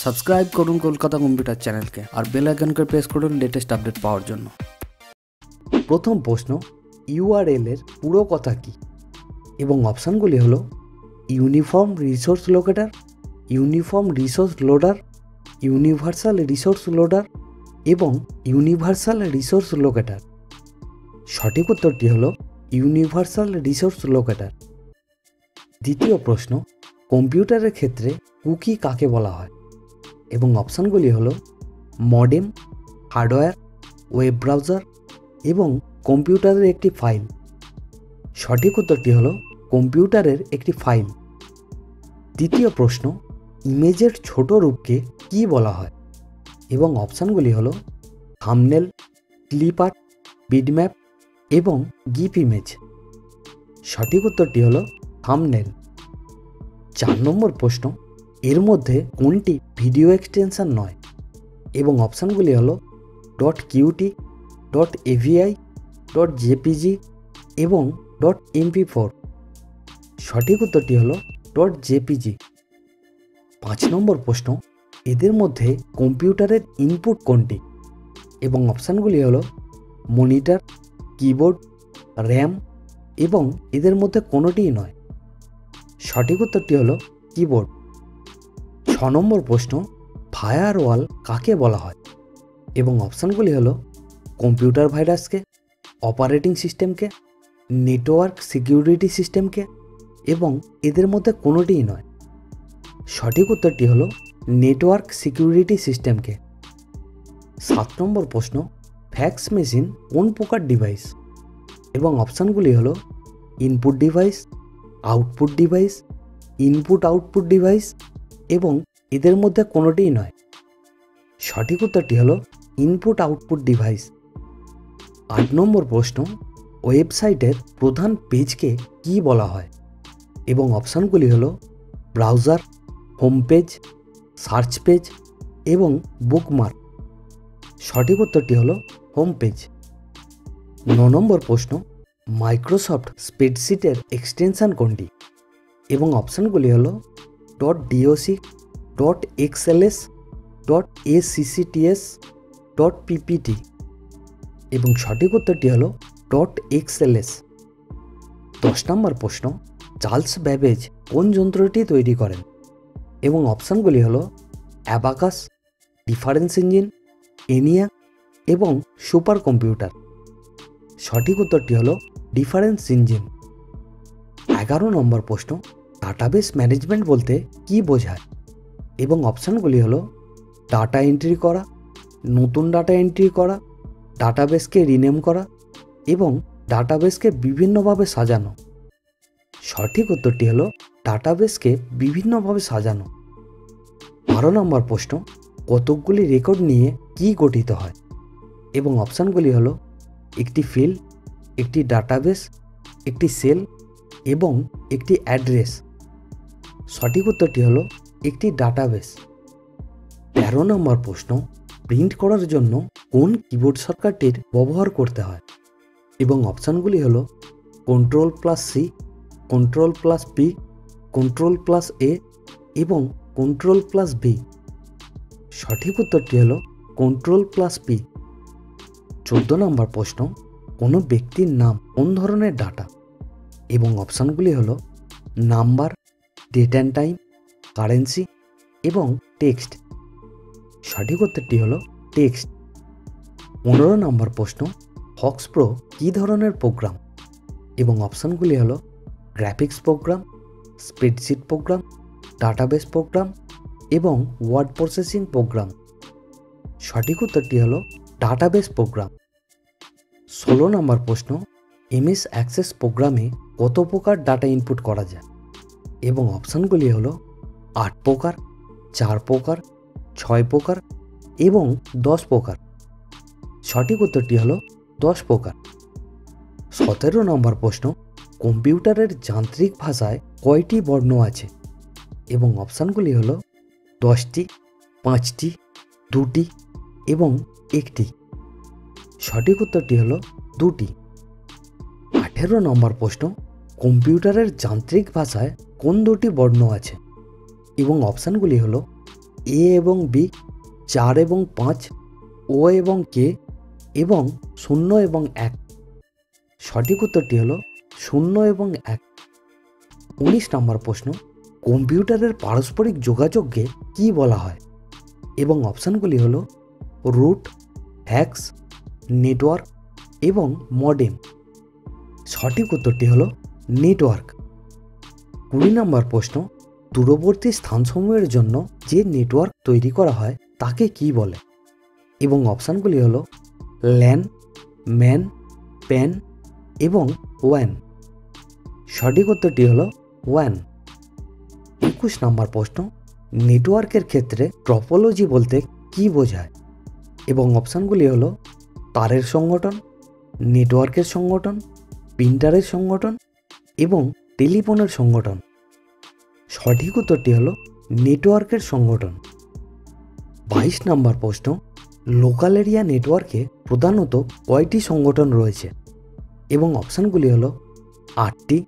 Subscribe করুন Kolkata computer চ্যানেলকে আর bell আইকনকে press করুন লেটেস্ট আপডেট পাওয়ার জন্য। প্রথম প্রশ্ন, ইউআরএল এর পুরো কথা কি? এবং অপশানগুলি হলো uniform resource locator, uniform resource loader, universal resource loader এবং ইউনিভার্সাল রিসোর্স লোকেটার। সঠিক উত্তরটি হলো ইউনিভার্সাল রিসোর্স লোকেটার। দ্বিতীয় প্রশ্ন, কম্পিউটারের ক্ষেত্রে কুকি কাকে বলা হয়? এবং অপশানগুলি হলো মডেম, হার্ডওয়্যার, ওয়েব ব্রাউজার এবং কম্পিউটারের একটি ফাইল। সঠিক উত্তরটি হলো কম্পিউটারের একটি ফাইল। তৃতীয় প্রশ্ন, ইমেজের ছোট রূপকে কি বলা হয়? এবং অপশানগুলি হলো থাম্বনেল, ক্লিপ আর্ট, বিটম্যাপ এবং গিফ ইমেজ। সঠিক উত্তরটি হলো থাম্বনেল। 4 নম্বর প্রশ্ন, এর মধ্যে কোনটি ভিডিও এক্সটেনশন নয়? এবং অপশানগুলি হলো .qt, .avi, .jpg এবং .mp4। সঠিক উত্তরটি হলো .jpg। 5 নম্বর প্রশ্ন, এদের মধ্যে কম্পিউটারের ইনপুট কোনটি? এবং অপশানগুলি হলো মনিটর, কিবোর্ড, র্যাম এবং এদের মধ্যে কোনোটিই নয়। সঠিক উত্তরটি হলো কিবোর্ড। 6 নম্বর প্রশ্ন, ফায়ারওয়াল কাকে বলা হয়? এবং অপশানগুলি হলো কম্পিউটার ভাইরাসকে, অপারেটিং সিস্টেমকে, নেটওয়ার্ক সিকিউরিটি সিস্টেমকে এবং এদের মধ্যে কোনোটিই নয়। সঠিক উত্তরটি হলো নেটওয়ার্ক সিকিউরিটি সিস্টেমকে। 7 নম্বর প্রশ্ন, ফ্যাক্স মেশিন কোন প্রকার ডিভাইস? এবং অপশানগুলি হলো input device, output device, input output device এবং এদের মধ্যে কোনোটিই নয়। সঠিক উত্তরটি হলো ইনপুট আউটপুট ডিভাইস। 8 নম্বর প্রশ্ন, ওয়েবসাইটের প্রধান পেজকে কি বলা হয়? এবং অপশানগুলি হলো browser, home page, search page এবং বুকমার্ক। সঠিক উত্তরটি হলো হোম পেজ। 9 নম্বর প্রশ্ন, মাইক্রোসফট স্প্রেডশিটের এক্সটেনশন কোনটি? এবং অপশানগুলি হলো .doc, .xls, .accts, .ppt এবং সঠিক উত্তরটি হলো .xls। 10 নম্বর প্রশ্ন, চার্লস ব্যাবেজ কোন যন্ত্রটি তৈরি করেন? এবং অপশানগুলি হলো অ্যাবাকাস, ডিফারেন্স ইঞ্জিন, এনিয়াক এবং সুপার কম্পিউটার। সঠিক উত্তরটি হলো ডিফারেন্স ইঞ্জিন। 11 নম্বর প্রশ্ন, ডাটাবেস ম্যানেজমেন্ট বলতে কি বোঝায়? এবং অপশানগুলি হলো ডাটা এন্ট্রি করা, নতুন ডাটা এন্ট্রি করা, ডাটাবেসকে রিনেম করা এবং ডাটাবেসকে বিভিন্নভাবে সাজানো। সঠিক উত্তরটি হলো ডাটাবেসকে বিভিন্নভাবে সাজানো। 12 নম্বর প্রশ্ন, কতকগুলি রেকর্ড নিয়ে কি গঠিত হয়? এবং অপশানগুলি হলো একটি ফিল্ড, একটি ডাটাবেস, একটি সেল এবং একটি অ্যাড্রেস। সঠিক উত্তরটি হলো একটি ডাটাবেস। 13 নম্বর প্রশ্ন, প্রিন্ট করার জন্য কোন কিবোর্ড শর্টকাটটির ব্যবহার করতে হয়? এবং অপশানগুলি হলো Ctrl+C, Ctrl+P, Ctrl+A এবং Ctrl+V। সঠিক উত্তরটি হলো Ctrl+P। 14 নম্বর প্রশ্ন, কোনো ব্যক্তির নাম কোন ধরনের ডাটা? এবং অপশানগুলি হলো number, date and time, currency এবং টেক্সট। সঠিক উত্তরটি হলো টেক্সট। 15 নম্বর প্রশ্ন, ফক্স প্রো কী ধরনের প্রোগ্রাম? এবং অপশানগুলি হলো graphics program, spreadsheet program, database program এবং ওয়ার্ড প্রসেসিং প্রোগ্রাম। সঠিক উত্তরটি হলো ডাটাবেস প্রোগ্রাম। 16 নম্বর প্রশ্ন, এমএস অ্যাক্সেস প্রোগ্রামে কত প্রকার ডাটা ইনপুট করা যায়? এবং অপশানগুলি হলো 8 প্রকার, 4 প্রকার, 6 প্রকার এবং 10 প্রকার। সঠিক উত্তরটি হলো 10 প্রকার। 17 নম্বর প্রশ্ন, কম্পিউটারের যান্ত্রিক ভাষায় কয়টি বর্ণ আছে? এবং অপশানগুলি হলো 10টি, 5টি, 2টি এবং 1টি। সঠিক উত্তরটি হলো 2টি। 18 নম্বর প্রশ্ন, কম্পিউটারের যান্ত্রিক ভাষায় কোন 2টি বর্ণ আছে? এবং অপশানগুলি হলো এ এবং বি, 4 এবং 5, ও এবং কে এবং 0 এবং 1। সঠিক উত্তরটি হলো 0 এবং 1। 19 নম্বর প্রশ্ন, কম্পিউটারের পারস্পরিক যোগাযোগকে কি বলা হয়? এবং অপশানগুলি হলো রুট, হ্যাক্স, নেটওয়ার্ক এবং মডেম। সঠিক উত্তরটি হলো নেটওয়ার্ক। 20 নম্বর প্রশ্ন, দূরবর্তী স্থানসমূহের জন্য যে নেটওয়ার্ক তৈরি করা হয় তাকে কি বলে? এবং অপশানগুলি হলো ল্যান, ম্যান, প্যান এবং ওয়ান। সঠিক উত্তরটি হলো ওয়ান। 21 নম্বর প্রশ্ন, নেটওয়ার্কের ক্ষেত্রে টপোলজি বলতে কি বোঝায়? এবং অপশানগুলি হলো তারের সংগঠন, নেটওয়ার্কের সংগঠন, প্রিন্টারের সংগঠন এবং টেলিফোনের সংগঠন। সঠিক উত্তরটি হলো নেটওয়ার্কের সংগঠন। 22 নম্বর প্রশ্ন, লোকাল এরিয়া নেটওয়ার্কে প্রধানত কয়টি সংগঠন রয়েছে? এবং অপশানগুলি হলো 8টি,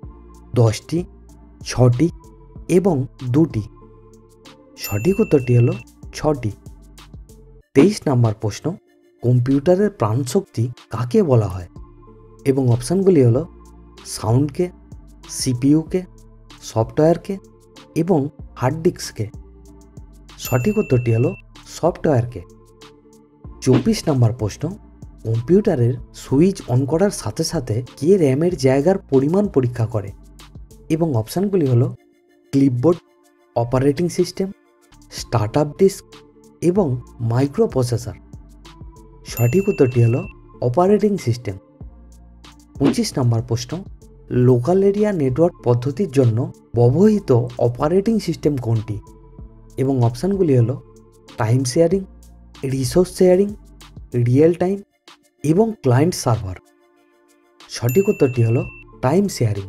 10টি, 6টি এবং 2টি। সঠিক উত্তরটি হলো 6টি। 23 নম্বর প্রশ্ন, কম্পিউটারের প্রাণশক্তি কাকে বলা হয়? এবং অপশানগুলি হলো সাউন্ডকে, সিপিইউকে, সফটওয়্যারকে এবং হার্ড ডিস্ককে। সঠিক উত্তরটি হলো সফটওয়্যারকে। 24 নম্বর প্রশ্ন, কম্পিউটারের সুইচ অন করার সাথে সাথে কে র্যামের জায়গার পরিমাণ পরীক্ষা করে? এবং অপশানগুলি হলো clipboard, operating system, startup disk এবং মাইক্রো প্রসেসর। সঠিক উত্তরটি হলো অপারেটিং সিস্টেম। 25 নম্বর প্রশ্ন, লোকাল এরিয়া নেটওয়ার্ক পদ্ধতির জন্য ব্যবহৃত অপারেটিং সিস্টেম কোনটি? এবং অপশানগুলি হলো time sharing, resource sharing, real time এবং ক্লায়েন্ট সার্ভার। সঠিক উত্তরটি হলো টাইম শেয়ারিং।